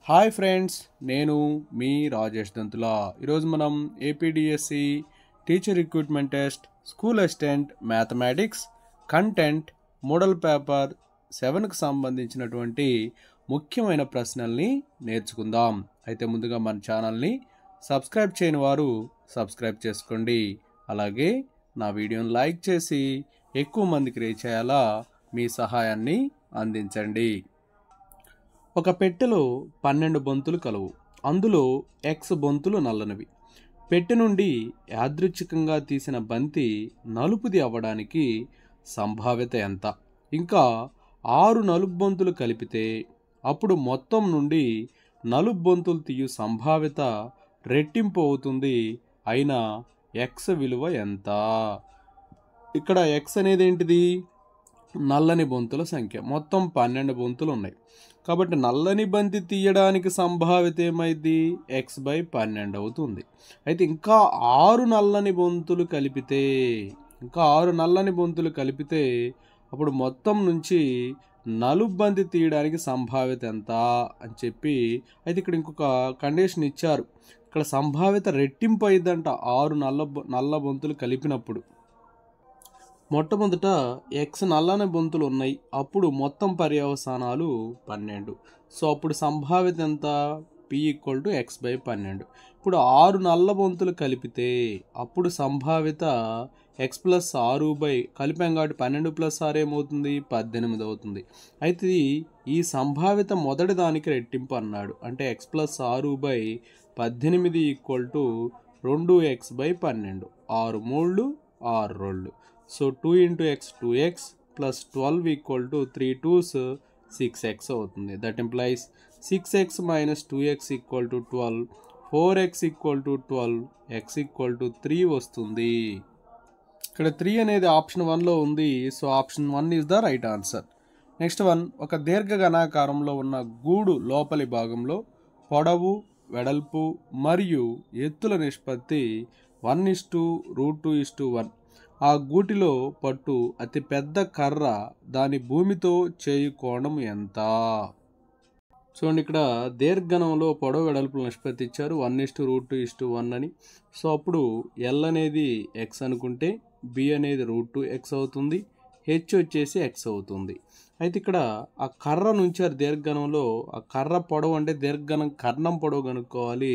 Hi friends, నేను మీ రాజేష్ దంతుల. ఈరోజు మనం AP DSC teacher recruitment test school assistant mathematics content model paper 7కి సంబంధించినటువంటి ముఖ్యమైన ప్రశ్నల్ని నేర్చుకుందాం. అయితే ముందుగా మన ఛానల్ని సబ్స్క్రైబ్ చేయని వారు సబ్స్క్రైబ్ చేసుకోండి. అలాగే నా వీడియోని లైక్ చేసి ఎక్కువ మందికి రీచ్ అయ్యేలా మీ సహాయాన్ని అందించండి. ఒక పెట్టెలో 12 బంతులు కలవు. అందులో X బంతులు నల్లనివి. పెట్టె నుండి యాదృచ్ఛికంగా తీసిన బంతి నలుపుది అవ్వడానికి సంభావ్యత ఎంత? ఇంకా 6 నలుపు బంతులు కలిపితే అప్పుడు మొత్తం నుండి నలుపు బంతులు తీయు సంభావ్యత రెట్టింపు అవుతుంది. అయినా X విలువ ఎంత? ఇక్కడ X అనేది ఏంటిది? నల్లని బంతుల సంఖ్య. మొత్తం 12 బంతులు ఉన్నాయి కాబట్టి నల్లని బంతి తీయడానికి సంభావ్యత ఏమైంది? X/12 అవుతుంది. అయితే ఇంకా 6 నల్లని బంతులు కలిపితే అప్పుడు మొత్తం నుంచి నలుపు బంతి తీయడానికి సంభావ్యత ఎంత అని చెప్పి అయితే ఇక్కడ ఇంకొక కండిషన్ ఇచ్చారు. ఇక్కడ సంభావ్యత రెట్టింపు అయిందంట 6 నల్ల బంతులు కలిపినప్పుడు. మొట్టమొదట X నల్లని బంతులు ఉన్నాయి, అప్పుడు మొత్తం పర్యవసానాలు 12. సో అప్పుడు సంభావ్యత ఎంత? P = X/12. ఇప్పుడు 6 నల్ల బంతులు కలిపితే అప్పుడు సంభావ్యత X+6 కలిపాం కాబట్టి 12 + 6 ఏమవుతుంది? 18 అవుతుంది. అయితే ఈ సంభావ్యత మొదటి దానికి రెట్టింపు అన్నాడు. అంటే X+6/18 = 2X/12. 6 3 6 2. So 2 × X 2X plus 12 = 3 2s 6X అవుతుంది. That implies 6X minus 2X = 12, 4X = 12, X = 3 వస్తుంది. ఇక్కడ 3 అనేది ఆప్షన్ 1లో ఉంది. So option 1 is the right answer. Next one, ఒక దీర్ఘఘనాకారంలో ఉన్న గూడు లోపలి భాగంలో పొడవు, వెడల్పు మరియు ఎత్తుల నిష్పత్తి 1:√2:1. ఆ గూటిలో పట్టు అతి పెద్ద కర్ర దాని భూమితో చేయు కోణం ఎంత? చూడండి, ఇక్కడ దీర్ఘనంలో పొడవు వెడల్పుల నిష్పత్తి ఇచ్చారు 1:√2:1 అని. సో అప్పుడు L అనేది X అనుకుంటే B అనేది √2X అవుతుంది, H వచ్చేసి X అవుతుంది. అయితే ఇక్కడ ఆ కర్రను ఉంచారు దీర్ఘనంలో. ఆ కర్ర పొడవు అంటే దీర్ఘనం కర్ణం పొడవు కనుక్కోవాలి.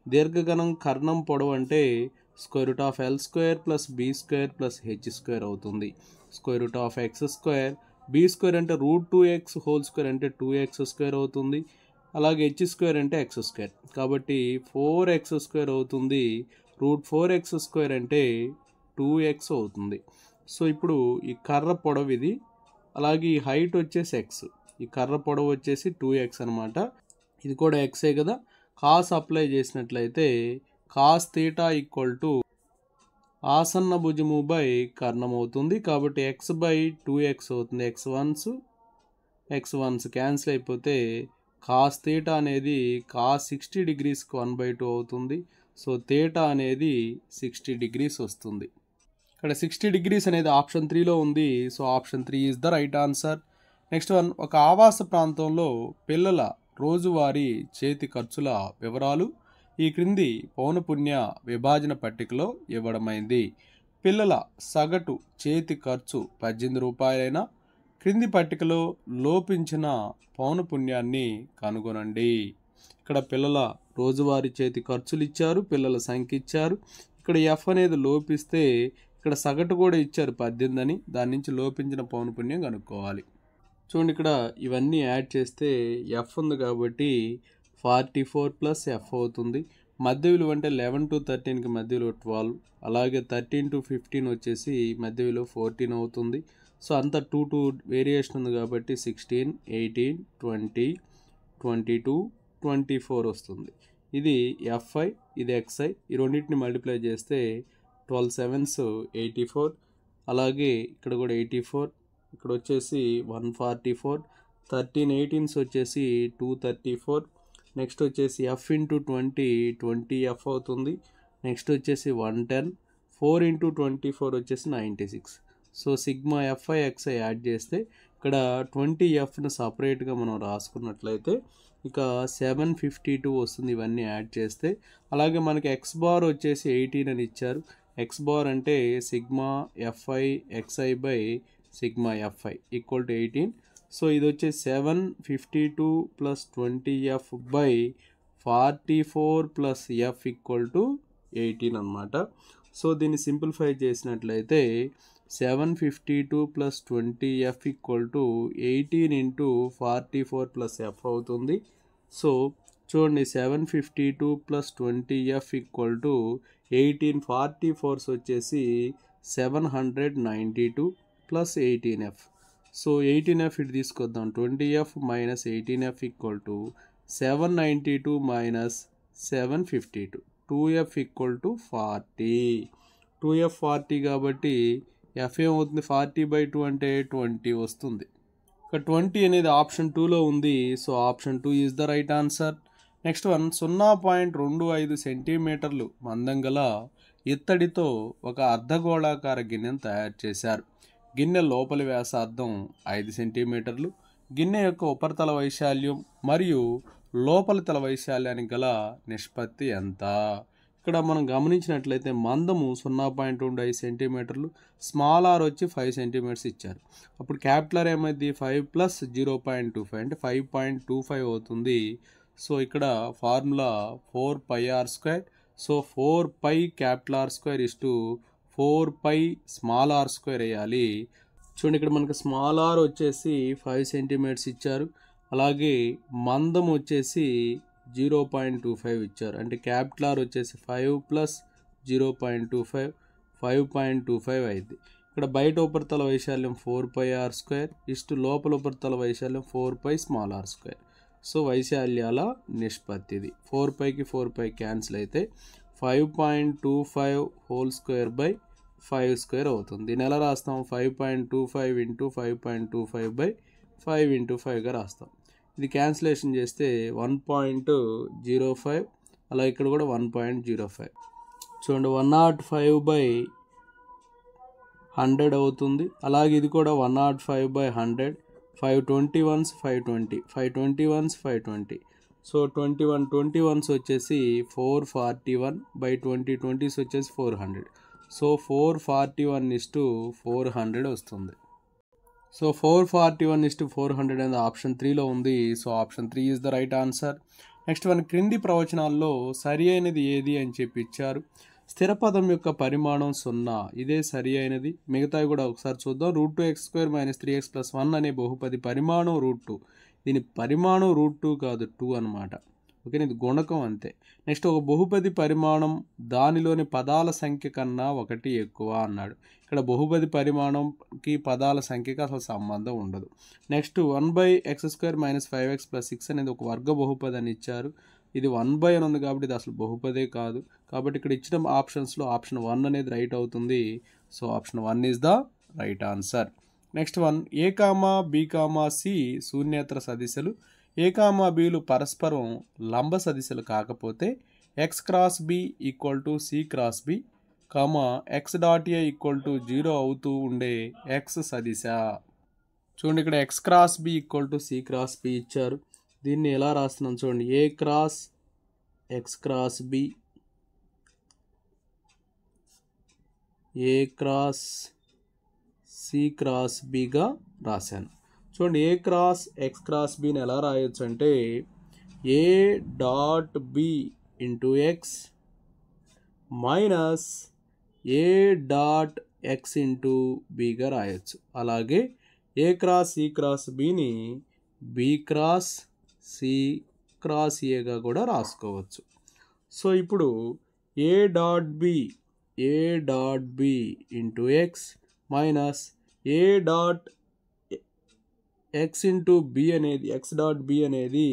దీర్ఘగణం కర్ణం పొడవు అంటే √L² + B² + H² అవుతుంది. √X², B² అంటే √2X² అంటే 2X² అవుతుంది. అలాగే H² అంటే X². కాబట్టి 4X² అవుతుంది. √4X² అంటే 2X అవుతుంది. సో ఇప్పుడు ఈ కర్ర పొడవు ఇది, అలాగే ఈ హైట్ వచ్చేసి X, ఈ కర్ర పొడవు వచ్చేసి 2X అనమాట. ఇది కూడా Xే కదా. కాస్ అప్లై చేసినట్లయితే cos θ = ఆసన్న భుజము కర్ణం అవుతుంది. కాబట్టి X/2X అవుతుంది. X1s క్యాన్సిల్ అయిపోతే cos θ అనేది cos 60 degreesకి 1/2 అవుతుంది. సో θ అనేది 60 degrees వస్తుంది. ఇక్కడ 60 degrees అనేది ఆప్షన్ 3లో ఉంది. So option 3 is the right answer. Next one, ఒక ఆవాస ప్రాంతంలో పిల్లల రోజువారీ చేతి ఖర్చుల వివరాలు ఈ క్రింది పౌనపున్య విభాజన పట్టికలో ఇవ్వడమైంది. పిల్లల సగటు చేతి ఖర్చు 18 రూపాయలైన క్రింది పట్టికలో లోపించిన పౌనపున్యాన్ని కనుగొనండి. ఇక్కడ పిల్లల రోజువారీ చేతి ఖర్చులు ఇచ్చారు, పిల్లల సంఖ్య ఇచ్చారు. ఇక్కడ F అనేది లోపిస్తే ఇక్కడ సగటు కూడా ఇచ్చారు 18 అని, దాని నుంచి లోపించిన పౌనపున్యం కనుక్కోవాలి. చూడండి, ఇక్కడ ఇవన్నీ యాడ్ చేస్తే F ఉంది కాబట్టి 44 + F అవుతుంది. మధ్య విలువ అంటే 11 to 13కి మధ్య విలువ 12, అలాగే 13 to 15 వచ్చేసి మధ్య విలువ 14 అవుతుంది. సో అంతా 2 వేరియేషన్ ఉంది కాబట్టి 16, 18, 20, 22, 24 వస్తుంది. ఇది Fi, ఇది Xi. ఈ రెండింటిని మల్టిప్లై చేస్తే 12 7s 84, అలాగే ఇక్కడ కూడా 84, ఇక్కడ వచ్చేసి 144, 13 18s వచ్చేసి 234. నెక్స్ట్ వచ్చేసి F × 20 20F అవుతుంది. నెక్స్ట్ వచ్చేసి 110, 4 × 24 వచ్చేసి 96. So sigma Fi Xi add చేస్తే ఇక్కడ 20Fను సపరేట్గా మనం రాసుకున్నట్లయితే ఇక 752 వస్తుంది ఇవన్నీ యాడ్ చేస్తే. అలాగే మనకి ఎక్స్ బార్ వచ్చేసి 18 అని ఇచ్చారు. ఎక్స్ బార్ అంటే sigma f i x i by sigma f i equal to 18. So ఇది వచ్చేసి 752 plus 20F by 44 plus f equal to 18 అనమాట. సో దీన్ని సింప్లిఫై చేసినట్లయితే 752 plus 20F equal to 18 into 44 plus f అవుతుంది. సో చూడండి 752 ప్లస్ 20F ఈక్వల్ టు 1844 వచ్చేసి 792 plus 18F. So 18F ఇటు తీసుకొద్దాం. 20F minus 18F equal to 792 minus 752. 2F equal to 40. 2F 40 కాబట్టి F ఏమవుతుంది 40/2 అంటే 20 వస్తుంది. ఇక 20 అనేది ఆప్షన్ 2లో ఉంది. So option 2 is the right answer. Next one 0.25 సెంటీమీటర్లు మందం గల ఇత్తడితో ఒక అర్ధగోళాకార గిన్నెను తయారు చేశారు. గిన్నె లోపలి వ్యాసార్థం 5 సెంటీమీటర్లు. గిన్నె యొక్క ఉపరితల వైశాల్యం మరియు లోపలి తల వైశాల్యానికి గల నిష్పత్తి ఎంత? ఇక్కడ మనం గమనించినట్లయితే మందము 0.25 సెంటీమీటర్లు, స్మాల్ ఆర్ వచ్చి 5 సెంటీమీటర్స్ ఇచ్చారు. అప్పుడు క్యాపిటల్ ఆర్ ఏమైంది 5 ప్లస్ 0.25 అంటే 5.25 అవుతుంది. సో ఇక్కడ formula 4πr². So 4π capital R is to 4π small R వేయాలి. చూడండి ఇక్కడ మనకి స్మాల్ ఆర్ వచ్చేసి 5 సెంటీమీటర్స్ ఇచ్చారు. అలాగే మందం వచ్చేసి 0.25 ఇచ్చారు. అంటే క్యాపిటల్ ఆర్ వచ్చేసి 5 ప్లస్ 0.25 5.25 అయింది. ఇక్కడ బయట ఉపరితల వైశాల్యం 4πr² ఇస్టు లోపల ఉపరితల వైశాల్యం 4π స్మాల్ ఆర్². సో వైశాల్యాల నిష్పత్తిది 4πకి 4π క్యాన్సిల్ అయితే 5.25 హోల్ స్క్వేర్ బై 5 స్క్వేర్ అవుతుంది. దీన్ని ఎలా రాస్తాం 5.25 ఇంటూ 5.25 బై 5 ఇంటూ 5గా రాస్తాం. ఇది క్యాన్సిలేషన్ చేస్తే 1.05 అలా ఇక్కడ కూడా 1.05. చూడండి 105/100 అవుతుంది. అలాగే ఇది కూడా 105/100. 521s 520 521s 520. సో 21 వచ్చేసి 441/20 20s వచ్చేసి 400. సో 441:400 వస్తుంది. సో 441:400 అనేది ఆప్షన్ 3లో ఉంది. So option 3 is the right answer. Next one క్రింది ప్రవచనాల్లో సరి అయినది ఏది అని చెప్పి ఇచ్చారు. స్థిర పదం యొక్క పరిమాణం 0, ఇదే సరి అయినది. మిగతావి కూడా ఒకసారి చూద్దాం. √2x² - 3x + 1 అనే బహుపది పరిమాణం √2. దీని పరిమాణం √2 కాదు 2 అనమాట. ఓకే, ఇది గుణకం అంతే. నెక్స్ట్ ఒక బహుపది పరిమాణం దానిలోని పదాల సంఖ్య కన్నా 1 ఎక్కువ అన్నాడు. ఇక్కడ బహుపది పరిమాణంకి పదాల సంఖ్యకి అసలు సంబంధం ఉండదు. నెక్స్ట్ 1/x² - 5x + 6 అనేది ఒక వర్గ బహుపది అని ఇచ్చారు. ఇది 1/n అని ఉంది కాబట్టి ఇది అసలు బహుపదే కాదు. కాబట్టి ఇక్కడ ఇచ్చిన ఆప్షన్స్లో ఆప్షన్ 1 అనేది రైట్ అవుతుంది. So option 1 is the right answer. Next one a, b, c శూన్యేతర సదిశలు. a, bలు పరస్పరం లంబ సదిశలు కాకపోతే x cross b equal to c cross b, x dot a equal to 0 అవుతూ ఉండే x సదిశ. చూడండి ఇక్కడ x cross b equal to c cross b ఇచ్చారు. దీన్ని ఎలా రాస్తున్నాం చూడండి, a cross x cross b, a cross c cross bగా రాశాను. చూడండి a క్రాస్ x క్రాస్ bని ఎలా రాయొచ్చు అంటే a dot b into x minus a dot x into bగా రాయొచ్చు. అలాగే a క్రాస్ c క్రాస్ bని b క్రాస్ c క్రాస్ ఏగా కూడా రాసుకోవచ్చు. సో ఇప్పుడు a dot b into x minus a dot x into b అనేది x డాట్ b అనేది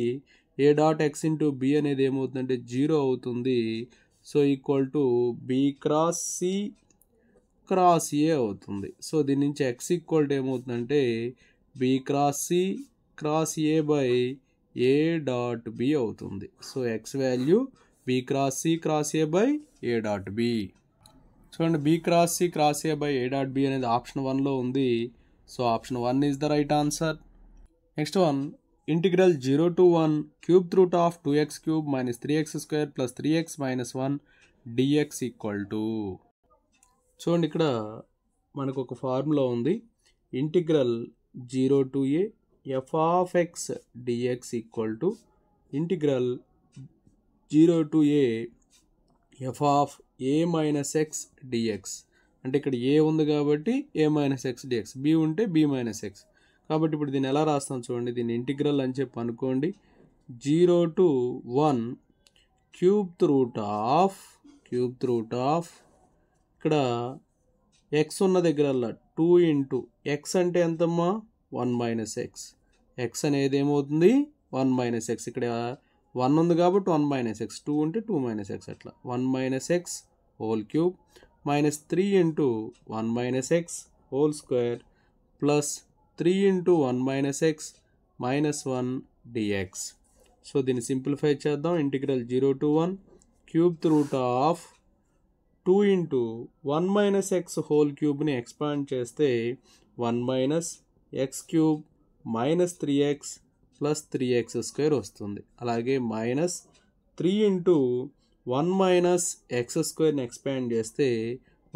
a dot x into b అనేది ఏమవుతుందంటే 0 అవుతుంది. So equal to b cross c cross a అవుతుంది. సో దీని నుంచి x ఈక్వల్ టు ఏమవుతుందంటే b cross c cross A by a dot b అవుతుంది. So x value b cross c cross A by a dot b. చూడండి b cross c cross A by a dot b అనేది option 1లో ఉంది. So option 1 is the right answer. Next one integral 0 to 1 cube root of 2x cube minus 3x square plus 3x minus 1 dx equal to, చూడండి ఇక్కడ మనకు ఒక formula ఉంది. Integral 0 to a f of x dx equal to integral 0 to a f of a minus x dx. అంటే ఇక్కడ a ఉంది కాబట్టి a minus x dx, b ఉంటే b మైనస్ x. కాబట్టి ఇప్పుడు దీన్ని ఎలా రాస్తాం చూడండి. దీన్ని ఇంటిగ్రల్ అని చెప్పి అనుకోండి. 0 to 1 క్యూబ్ రూట్ ఆఫ్ ఇక్కడ x ఉన్న దగ్గర 2 ఇంటూ x అంటే ఎంతమ్మా 1 మైనస్ x. x అనేది ఏమవుతుంది 1 మైనస్ x. ఇక్కడ 1 ఉంది కాబట్టి 1 మైనస్ x, 2 ఉంటే 2 మైనస్ x, అట్లా 1 minus x whole cube minus 3 into 1 minus x whole square plus 3 into 1 minus x minus 1 dx. So దీన్ని సింప్లిఫై చేద్దాం. Integral 0 to 1 cube root of 2 into 1 minus x whole క్యూబ్ని expand చేస్తే 1 minus x cube minus 3x plus 3x square వస్తుంది. అలాగే minus 3 into 1 minus x స్క్వేర్ని expand చేస్తే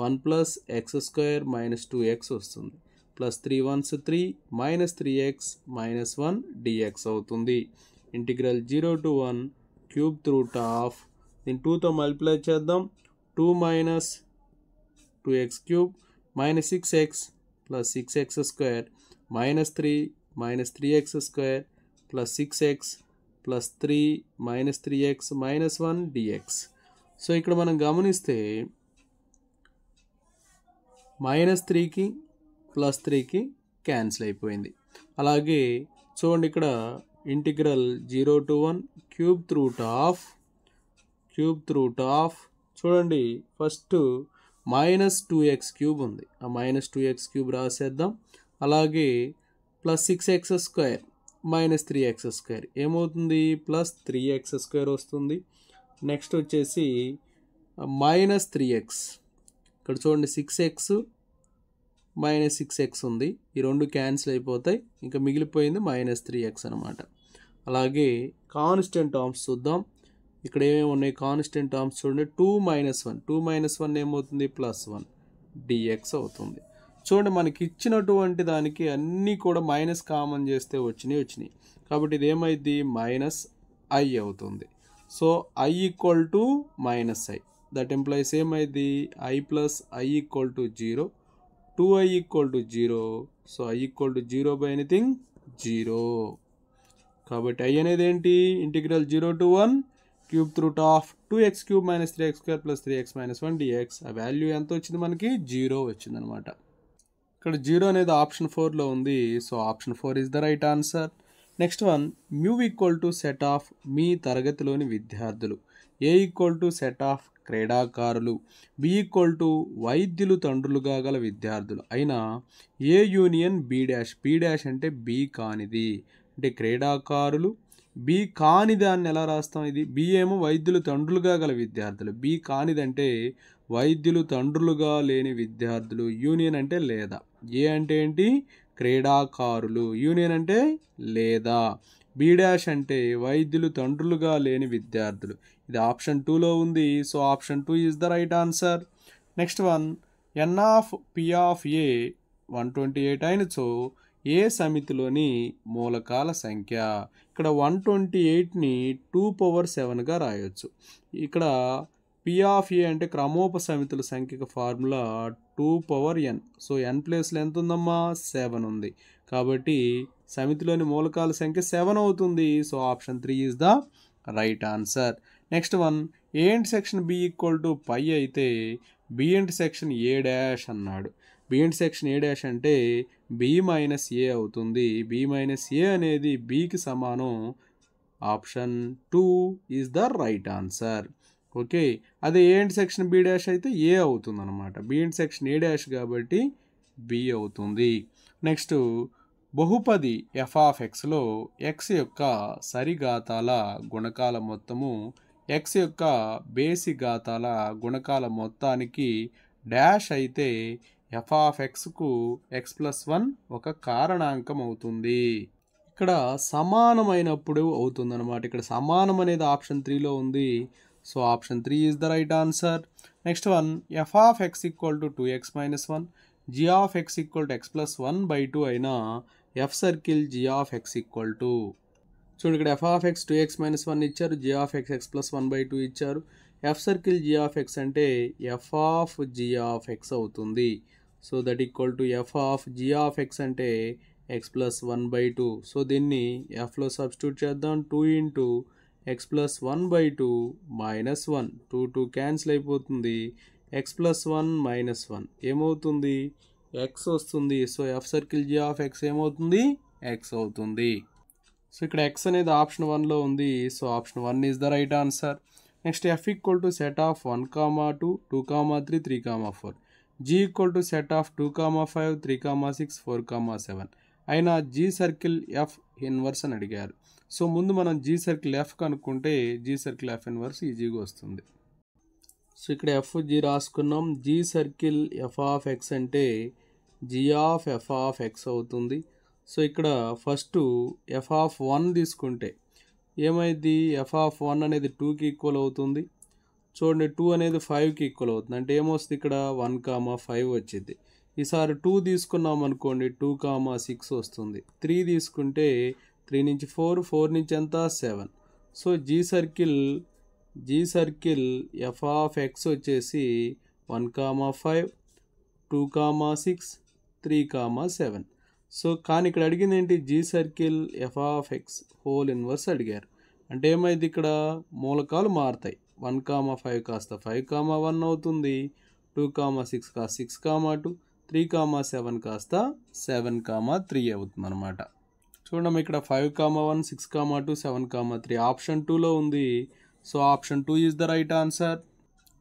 1 plus x square minus 2x వస్తుంది. Plus 3 1s 3 minus 3x minus 1 dx అవుతుంది. Integral 0 to 1 cube root of, దీన్ని 2తో మల్టిప్లై చేద్దాం. 2 minus 2x cube minus 6x plus 6x square minus 3 minus 3x square plus 6x plus 3 minus 3x minus 1 dx. So ఇక్కడ మనం గమనిస్తే minus 3కి plus 3కి cancel అయిపోయింది. అలాగే చూడండి ఇక్కడ integral 0 to 1 cube root of చూడండి ఫస్ట్ మైనస్ 2x క్యూబ్ ఉంది, ఆ మైనస్ 2x క్యూబ్ రాసేద్దాం. అలాగే plus 6x square minus 3x square ఏమవుతుంది ప్లస్ 3x స్క్వేర్ వస్తుంది. నెక్స్ట్ వచ్చేసి మైనస్ 3x, ఇక్కడ చూడండి 6x మైనస్ 6x ఉంది, ఈ రెండు క్యాన్సిల్ అయిపోతాయి, ఇంకా మిగిలిపోయింది మైనస్ 3x అనమాట. అలాగే కాన్స్టెంట్ టర్మ్స్ చూద్దాం. ఇక్కడ ఏమేమి ఉన్నాయి కాన్స్టెంట్ టర్మ్స్ చూడండి. 2 మైనస్ 1 ఏమవుతుంది ప్లస్ 1 dx అవుతుంది. చూడండి మనకి ఇచ్చినటువంటి దానికి అన్నీ కూడా మైనస్ కామన్ చేస్తే వచ్చినాయి. కాబట్టి ఇది ఏమైంది మైనస్ i అవుతుంది. So i equal to minus i, that employees ఏమైంది i plus i equal to 0, 2i equal to 0. So i equal to 0 by anything 0. కాబట్టి i అనేది ఏంటి integral 0 to 1 cube root of 2x cube minus 3x square plus 3x minus 1 dx. ఆ value ఎంత వచ్చింది మనకి 0 వచ్చింది అనమాట. ఇక్కడ 0 అనేది ఆప్షన్ 4లో ఉంది. So option 4 is the right answer. Next one, mu equal to set of మీ తరగతిలోని విద్యార్థులు, A equal to set of క్రీడాకారులు, బి ఈక్వల్ టు వైద్యులు తండ్రులుగా గల విద్యార్థులు అయినా A union B dash, B dash అంటే బి కానిది, అంటే క్రీడాకారులు, బి కాని దాన్ని ఎలా రాస్తాం, ఇది బి ఏమో వైద్యులు తండ్రులుగా గల విద్యార్థులు, బి కానిదంటే వైద్యులు తండ్రులుగా లేని విద్యార్థులు, యూనియన్ అంటే లేదా, ఏ అంటే ఏంటి క్రీడాకారులు, యూనియన్ అంటే లేదా, బి డాష్ అంటే వైద్యులు తండ్రులుగా లేని విద్యార్థులు. ఇది ఆప్షన్ 2లో ఉంది. So option 2 is the right answer. Next one, n of P of A 128 అయినచో ఏ సమితిలోని మూలకాల సంఖ్య. ఇక్కడ 128ని 2^7గా రాయొచ్చు. ఇక్కడ పి ఆఫ్ ఏ అంటే క్రమోపసమితుల సంఖ్యక ఫార్ములా 2^n. సో n ప్లేస్లో ఎంత ఉందమ్మా 7 ఉంది. కాబట్టి సమితిలోని మూలకాల సంఖ్య 7 అవుతుంది. So option 3 is the right answer. Next one, A intersection B equal to phi అయితే బి ఇంటర్సెక్షన్ ఏ డాష్ అన్నాడు. బి ఇంటర్సెక్షన్ ఏ డాష్ అంటే బి మైనస్ ఏ అవుతుంది. బి మైనస్ ఏ అనేది బికి సమానం. Option 2 is the right answer. Okay, అదే A intersection B dash అయితే A అవుతుంది అనమాట. బి ఇంటర్సెక్షన్ ఏ డాష్ కాబట్టి బి అవుతుంది. నెక్స్ట్, బహుపది ఎఫ్ ఆఫ్ ఎక్స్లో ఎక్స్ యొక్క సరిఘాతాల గుణకాల మొత్తము ఎక్స్ యొక్క బేసి ఘాతాల గుణకాల మొత్తానికి డాష్ అయితే ఎఫ్ ఆఫ్ ఎక్స్కు x+1 ఒక కారణాంకం అవుతుంది. ఇక్కడ సమానమైనప్పుడు అవుతుంది అనమాట. ఇక్కడ సమానం అనేది ఆప్షన్ 3లో ఉంది. So option 3 is the right answer. Next one, f of x equal to 2x minus 1 g of x equal to x plus 1/2 అయినా f circle g of x equal to, చూడండి ఇక్కడ f of x 2x minus 1 ఇచ్చారు, g of x x plus 1/2 ఇచ్చారు. F circle g of x అంటే f of g of x అవుతుంది. So that equal to F of g of x అంటే x plus 1/2. So దీన్ని ఎఫ్లో substitute చేద్దాం. 2 into x plus 1/2 minus 1, 2 cancel అయిపోతుంది. X plus 1 minus 1 ఏమవుతుంది, x వస్తుంది. So f circle g of x ఏమవుతుంది, x అవుతుంది. సో ఇక్కడ ఎక్స్ అనేది ఆప్షన్ 1లో ఉంది. So option 1 is the right answer. Next f equal to set of 1,2, 2,3, 3,4 g equal to set of 2,5, 3,6, 4,7 అయినా G circle f inverse అని అడిగారు. So ముందు మనం జీ సర్కిల్ ఎఫ్ కనుక్కుంటే జీ సర్కిల్ ఎఫ్ ఇన్వర్స్ ఈజీగా వస్తుంది. సో ఇక్కడ ఎఫ్ జీ రాసుకున్నాం. G circle f of x అంటే g of f of x అవుతుంది. సో ఇక్కడ ఫస్ట్ ఎఫ్ ఆఫ్ 1 తీసుకుంటే ఏమైంది, ఎఫ్ ఆఫ్ 1 అనేది 2కి ఈక్వల్ అవుతుంది. చూడండి 2 అనేది 5కి ఈక్వల్ అవుతుంది. అంటే ఏమొస్తుంది ఇక్కడ 1,5 వచ్చింది. ఈసారి 2 తీసుకున్నాం అనుకోండి 2,6 వస్తుంది. 3 తీసుకుంటే 3 నుంచి 4, 4 నుంచి ఎంత 7. So g circle f of x వచ్చేసి 1,5, 2,6, 3,7. సో కానీ ఇక్కడ అడిగింది ఏంటి, g circle f of x whole inverse అడిగారు. అంటే ఏమైంది ఇక్కడ మూలకాలు మారుతాయి. 1,5 కాస్త 5,1 అవుతుంది. 2,6 కాస్త 6,2, 3,7 కాస్త 7,3 అవుతుంది అనమాట. చూడండి ఇక్కడ 5,1, 6,2, 7,3 ఆప్షన్ 2లో ఉంది. So option 2 is the right answer.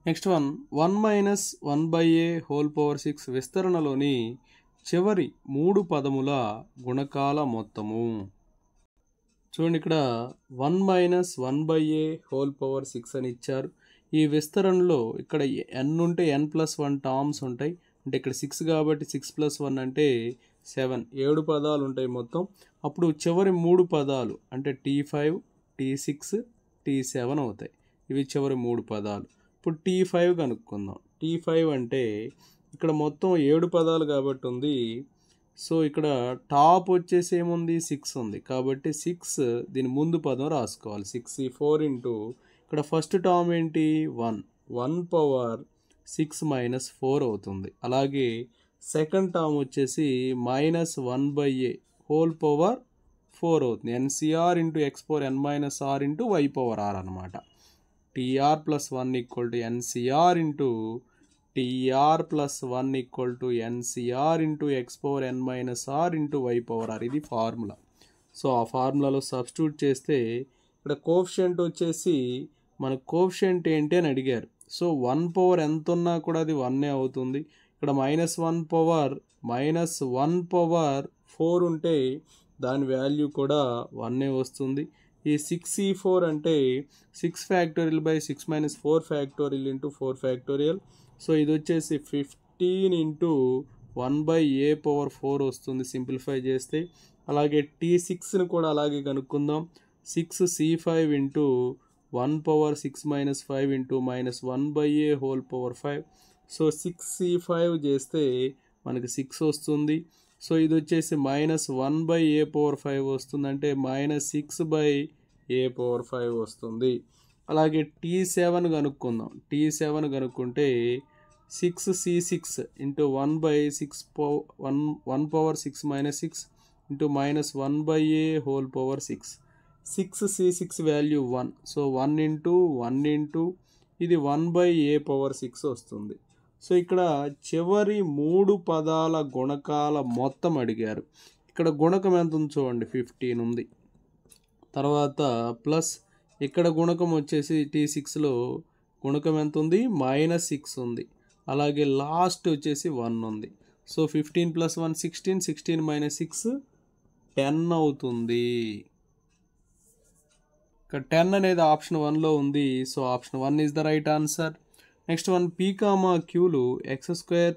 Next one, 1 minus 1/a whole power 6 విస్తరణలోని చివరి 3 పదముల గుణకాల మొత్తము. చూడండి ఇక్కడ 1 మైనస్ 1/a హోల్ పవర్ 6 అని ఇచ్చారు. ఈ విస్తరణలో ఇక్కడ n ఉంటే n+1 టర్మ్స్ ఉంటాయి. అంటే ఇక్కడ 6 కాబట్టి 6+1 అంటే 7, 7 పదాలు ఉంటాయి మొత్తం. అప్పుడు చివరి 3 పదాలు అంటే T5, T6, T7 అవుతాయి. ఇవి చివరి 3 పదాలు. ఇప్పుడు T5 కనుక్కుందాం. T5 అంటే ఇక్కడ మొత్తం 7 పదాలు కాబట్టి ఉంది. సో ఇక్కడ టాప్ వచ్చేసి ఏముంది 6 ఉంది కాబట్టి 6 దీని ముందు పదం రాసుకోవాలి. 6 ఇంటూ ఇక్కడ ఫస్ట్ టర్మ్ ఏంటి 1 పవర్ 6 మైనస్ 4 అవుతుంది. అలాగే సెకండ్ టర్మ్ వచ్చేసి -1/a హోల్ పవర్ 4 అవుతుంది. NCR into x power n minus r into y power r అనమాట. TR plus 1 equal to NCR into TR plus 1 equal to NCR into x power n minus r into y power r. ఇది formula. So ఆ ఫార్ములాలో substitute చేస్తే ఇక్కడ coefficient వచ్చేసి మన coefficient ఏంటి అని అడిగారు. సో 1 పవర్ ఎంత ఉన్నా కూడా అది 1 అవుతుంది. ఇక్కడ -1 పవర్ 4 ఉంటే దాని వాల్యూ కూడా 1 వస్తుంది. ఈ 6e4 అంటే 6 factorial by 6 minus 4 factorial into 4 factorial. So ఇది వచ్చేసి 15 ఇంటూ 1/a పవర్ 4 వస్తుంది సింప్లిఫై చేస్తే. అలాగే T6ని కూడా అలాగే కనుక్కుందాం. 6c5 into 1 power 6 minus 5 into -1/a whole power 5. So 6c5 చేస్తే మనకి 6 వస్తుంది. సో ఇది వచ్చేసి -1/a పవర్ 5 వస్తుంది. అంటే -6/a పవర్ 5 వస్తుంది. అలాగే T7 కనుక్కుందాం. T7 కనుక్కుంటే 6c6 into 1 power 6 minus 6 into -1/a whole power 6. 6c6 value 1. So 1 into ఇది 1/a పవర్ 6 వస్తుంది. సో ఇక్కడ చివరి 3 పదాల గుణకాల మొత్తం అడిగారు. ఇక్కడ గుణకం ఎంత ఉంది చూడండి 15 ఉంది. తర్వాత ప్లస్ ఇక్కడ గుణకం వచ్చేసి T6లో గుణకం ఎంత ఉంది -6 ఉంది. అలాగే లాస్ట్ వచ్చేసి 1 ఉంది. సో 15 + 1 16, 16 - 6 10 అవుతుంది. ఇక్కడ 10 అనేది ఆప్షన్ 1లో ఉంది. So option 1 is the right answer. Next one, p, qలు x²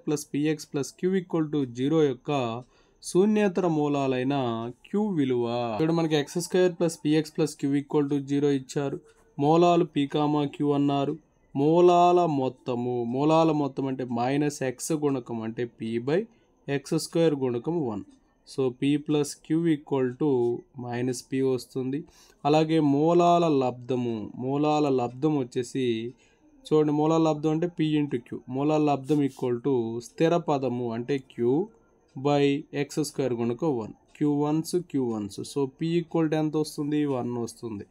+ px + q = 0 యొక్క శూన్యేతర మూలాలైన క్యూ విలువ. ఇక్కడ మనకి x square plus p x plus q equal to 0 ఇచ్చారు. మూలాలు పీ కామా క్యూ అన్నారు. మూలాల మొత్తం అంటే మైనస్ ఎక్స్ గుణకం అంటే పీ బై ఎక్స్ స్క్వేర్ గుణకం 1. So p plus q equal to minus p వస్తుంది. అలాగే మూలాల లబ్ధం వచ్చేసి చూడండి, మూలాల లబ్ధం అంటే పీ ఇంటూ క్యూ. మూలాల లబ్ధం ఈక్వల్ టు స్థిర పదము అంటే క్యూ బై ఎక్స్ స్క్వేర్ గుణకం 1. Q ones. So p equal to ఎంత వస్తుంది? 1 వస్తుంది.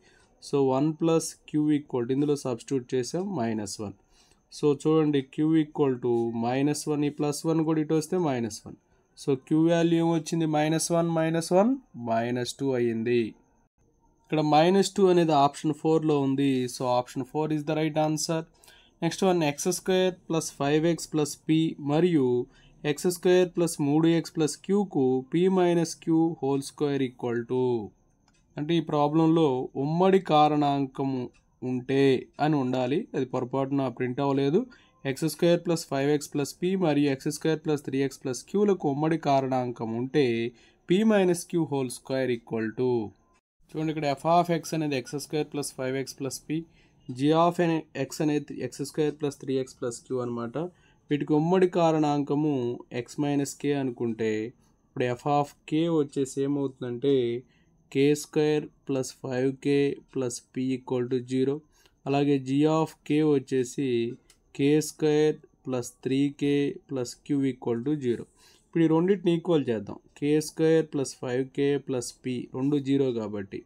So 1 plus q equal to ఇందులో సబ్స్టిట్యూట్ చేసాం -1. సో చూడండి, క్యూ ఈక్వల్ టు -1, ఈ +1 కూడా ఇటు వస్తే -1. సో క్యూ వాల్యూ ఏమొచ్చింది? -1 -2 అయ్యింది. ఇక్కడ -2 అనేది ఆప్షన్ 4లో ఉంది. So option 4 is the right answer. Next one, x square plus 5x plus p మరియు x square plus 3x plus క్యూకు p minus q whole square equal to అంటే ఈ ప్రాబ్లంలో ఉమ్మడి కారణాంకం ఉంటే అని ఉండాలి. అది పొరపాటున ప్రింట్ అవ్వలేదు. X square plus 5x plus p మరియు x square plus 3x plus క్యూలకు ఉమ్మడి కారణాంకం ఉంటే p minus q whole square equal to చూడండి, ఇక్కడ ఎఫ్ ఆఫ్ ఎక్స్ అనేది x square plus 5x plus p, g of x అనేది x square plus 3x plus q అనమాట. వీటికి ఉమ్మడి కారణాంకము ఎక్స్ మైనస్ కే అనుకుంటే ఇప్పుడు ఎఫ్ ఆఫ్ కే వచ్చేసి ఏమవుతుందంటే k square plus 5k plus p equal to 0. అలాగే జీ ఆఫ్ కే వచ్చేసి k square plus 3k plus q equal to 0. ఇప్పుడు ఈ రెండింటిని ఈక్వల్ చేద్దాం. K square plus 5k plus p రెండు 0 కాబట్టి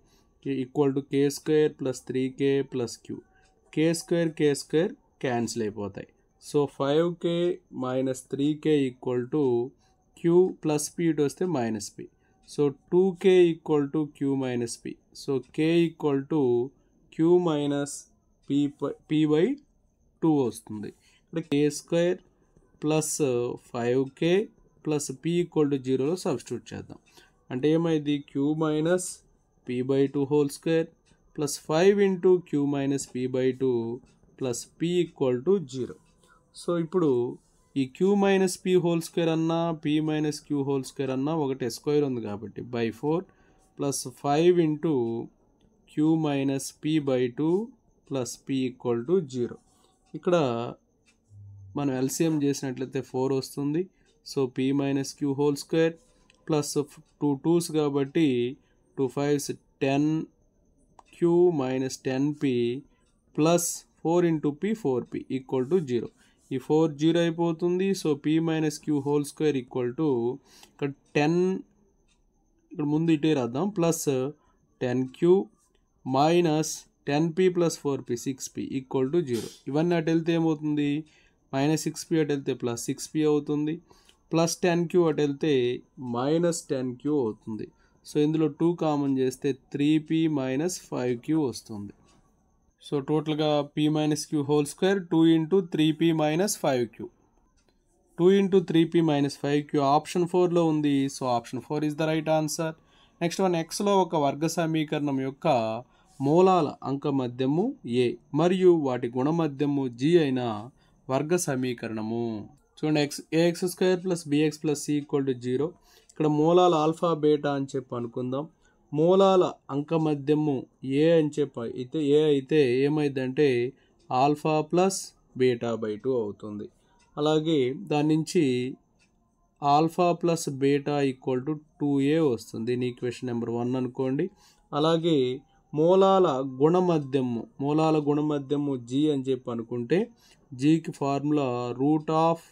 equal to k square plus 3k plus q. K square cancel అయిపోతాయి. So 5k minus 3k equal to q plus p ఇటు వస్తే minus p. So 2k equal to q minus p. So k equal to q minus p by 2 వస్తుంది. ఇక్కడ k square plus 5k plus p equal to 0లో substitute చేద్దాం. అంటే ఏమైంది? Q minus p by 2 whole square plus 5 into q minus p by 2 plus p equal to 0. So ఇప్పుడు ఈ q minus p whole square అన్నా p minus q whole square అన్నా ఒకటే square ఉంది కాబట్టి by 4 plus 5 into q minus p by 2 plus p equal to 0. ఇక్కడ మనం LCM చేసినట్లయితే 4 వస్తుంది. So p minus q whole square plus 2 2s కాబట్టి 2 5s 10 q minus 10p plus 4 into p 4p equal to 0. ఈ 4 0 అయిపోతుంది. So p minus q whole square equal to ఇక్కడ 10 ఇక్కడ ముందు ఇటే రాద్దాం plus 10q minus 10p plus 4p 6p equal to 0. ఇవన్నీ అటు వెళ్తే ఏమవుతుంది? -6p అటు వెళ్తే ప్లస్ 6p అవుతుంది. ప్లస్ 10q అటు వెళ్తే మైనస్ 10q అవుతుంది. సో ఇందులో 2 కామన్ చేస్తే 3p మైనస్ 5q వస్తుంది. సో టోటల్గా p minus q whole square 2 into 3p minus 5q 2 into 3p minus 5q option 4లో ఉంది. So option 4 is the right answer. Next one, ఎక్స్లో ఒక వర్గ సమీకరణం యొక్క మూలాల అంకమధ్యము ఏ మరియు వాటి గుణమధ్యము జీ అయిన వర్గ సమీకరణము. చూడండి, a x square plus b x plus c equal to 0. ఇక్కడ మూలాల ఆల్ఫా బీటా అని చెప్పి అనుకుందాం. మూలాల అంకమధ్యము ఏ అని చెప్పి అయితే ఏమైందంటే ఆల్ఫా ప్లస్ బీటా బై 2 అవుతుంది. అలాగే దాని నుంచి alpha plus beta equal to 2a వస్తుంది. దీని ఈక్వేషన్ నెంబర్ 1 అనుకోండి. అలాగే మూలాల గుణమధ్యము జీ అని చెప్పి అనుకుంటే జీకి formula root of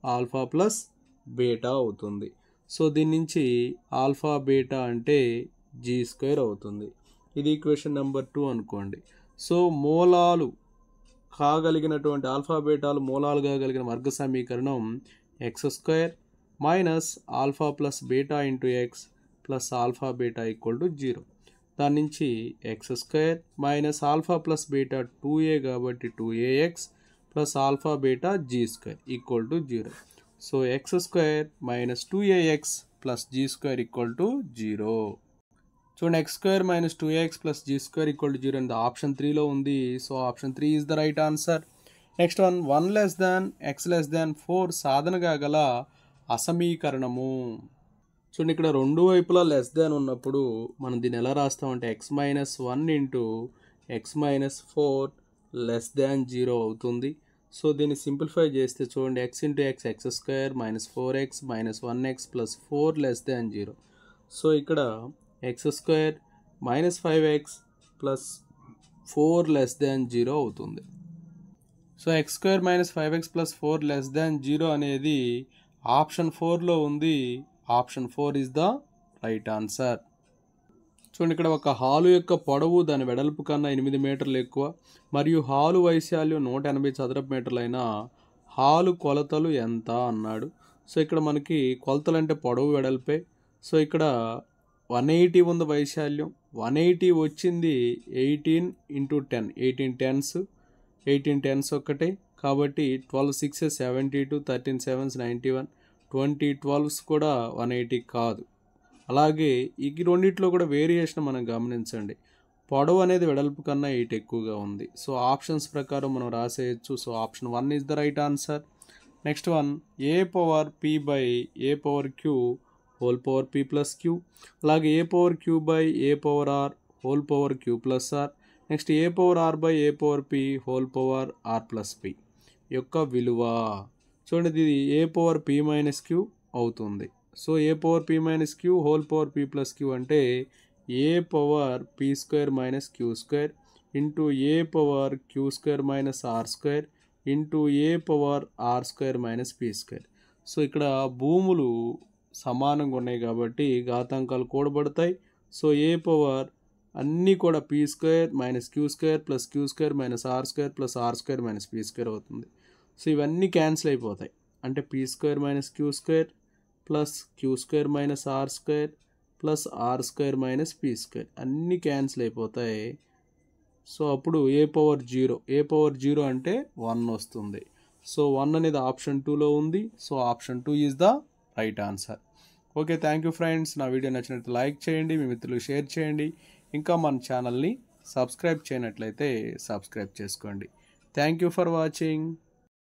alpha plus beta అవుతుంది. సో దీని నుంచి ఆల్ఫా బీటా అంటే జీ స్క్వేర్ అవుతుంది. ఇది ఈక్వేషన్ నెంబర్ 2 అనుకోండి. సో మూలాలు కాగలిగినటువంటి ఆల్ఫా బీటాలు మూలాలు కాగలిగిన వర్గ సమీకరణం x square minus alpha plus beta into x plus alpha beta equal to 0. దాని నుంచి x square minus alpha plus beta 2a కాబట్టి 2ax plus alpha beta g square equal to 0. So x square minus 2ax plus g square equal to 0. చూడండి, x square minus 2ax plus g square equal to 0 అనేది option 3లో ఉంది. So option 3 is the right answer. Next one, 1 < x < 4 సాధనగా గల అసమీకరణము. చూడండి ఇక్కడ రెండు వైపులా less than ఉన్నప్పుడు మనం దీన్ని ఎలా రాస్తామంటే x-1 into x-4 less than 0 అవుతుంది. సో దీన్ని సింప్లిఫై చేస్తే చూడండి x into x x² minus 4x minus 1x plus 4 less than 0. So ఇక్కడ x² minus 5x plus 4 less than 0 అవుతుంది. So x² minus 5x plus 4 less than 0 అనేది option 4లో ఉంది. Option 4 is the right answer. చూడండి ఇక్కడ ఒక hall యొక్క పొడవు దాని వెడల్పు కన్నా 8 మీటర్లు ఎక్కువ మరియు హాలు వైశాల్యం 180 చదరపు మీటర్లైన హాలు కొలతలు ఎంత అన్నాడు. సో ఇక్కడ మనకి కొలతలు అంటే పొడవు వెడల్పే. సో ఇక్కడ 180 ఉంది వైశాల్యం, 180 వచ్చింది 18 ఇంటూ 10, 18 టెన్స్ ఒక్కటే కాబట్టి 12 6 72, 13 7 91, 20 12s కూడా 180 కాదు. అలాగే ఈ రెండిట్లో కూడా వేరియేషన్ మనం గమనించండి. పొడవు అనేది వెడల్పు కన్నా 8 ఎక్కువగా ఉంది. సో ఆప్షన్స్ ప్రకారం మనం రాసేయచ్చు. So option 1 is the right answer. Next one a power p by a power q whole power p plus q. అలాగే a power q by a power r whole power q plus r. Next a power r by a power p whole power r plus p యొక్క విలువ చూడండి. ఇది a power p minus q అవుతుంది. So a power p minus q whole power p plus q అంటే a power p square minus q square into a power q square minus r square into a power r square minus p square. So ఇక్కడ భూములు సమానంగా ఉన్నాయి కాబట్టి ఘాతాంకాలు కూడబడతాయి. So a power అన్నీ కూడా p square minus q square plus q square minus r square plus r square minus p square అవుతుంది. So ఇవన్నీ cancel అయిపోతాయి. అంటే p square minus q square plus q square minus r square plus r square minus p square అన్నీ cancel అయిపోతాయి. So అప్పుడు a power 0 అంటే 1 వస్తుంది. So 1 అనేది ఆప్షన్ 2లో ఉంది. So option 2 is the right answer. Okay, thank you friends. నా video నచ్చినట్లయితే లైక్ చేయండి, మీ మిత్రులకు షేర్ చేయండి. ఇంకా మన ఛానల్ని సబ్స్క్రైబ్ చేయనట్లయితే సబ్స్క్రైబ్ చేసుకోండి. Thank you for watching.